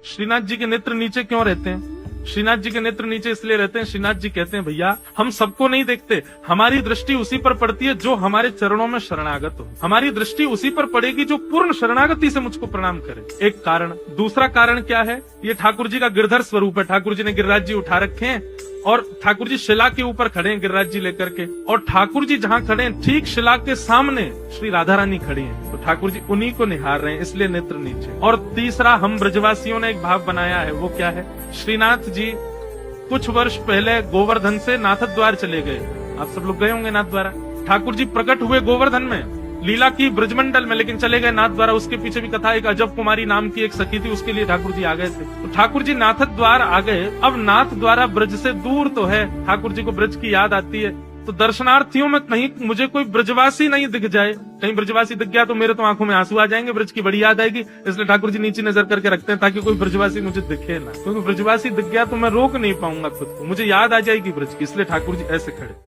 श्रीनाथ जी के नेत्र नीचे क्यों रहते हैं? श्रीनाथ जी के नेत्र नीचे इसलिए रहते हैं, श्रीनाथ जी कहते हैं भैया हम सबको नहीं देखते, हमारी दृष्टि उसी पर पड़ती है जो हमारे चरणों में शरणागत हो। हमारी दृष्टि उसी पर पड़ेगी जो पूर्ण शरणागति से मुझको प्रणाम करे। एक कारण। दूसरा कारण क्या है? ये ठाकुर जी का गिरधर स्वरूप है। ठाकुर जी ने गिरिराज जी उठा रखे हैं और ठाकुर जी शिला के ऊपर खड़े हैं गिरिराज जी लेकर के, और ठाकुर जी जहाँ खड़े हैं ठीक शिला के सामने श्री राधा रानी खड़ी हैं, तो ठाकुर जी उन्हीं को निहार रहे हैं, इसलिए नेत्र नीचे। और तीसरा हम ब्रजवासियों ने एक भाव बनाया है, वो क्या है? श्रीनाथ जी कुछ वर्ष पहले गोवर्धन से नाथद्वार चले गए। आप सब लोग गए होंगे नाथद्वारा। ठाकुर जी प्रकट हुए गोवर्धन में, लीला की ब्रजमंडल में, लेकिन चले गए नाथद्वारा। उसके पीछे भी कथा, एक अजब कुमारी नाम की एक सखी थी, उसके लिए ठाकुर जी आ गए थे। तो ठाकुर जी नाथद्वार आ गए। अब नाथद्वारा ब्रज से दूर तो है, ठाकुर जी को ब्रज की याद आती है, तो दर्शनार्थियों में कहीं मुझे कोई ब्रजवासी नहीं दिख जाए। कहीं ब्रजवासी दिख गया तो मेरे तो आंखों में आंसू आ जाएंगे, ब्रज की बड़ी याद आएगी। इसलिए ठाकुर जी नीचे नजर करके रखते हैं ताकि कोई ब्रजवासी मुझे दिखे ना, क्योंकि ब्रजवासी दिख गया तो मैं रोक नहीं पाऊंगा खुद को, मुझे याद आ जाएगी ब्रज की, इसलिए ठाकुर जी ऐसे खड़े।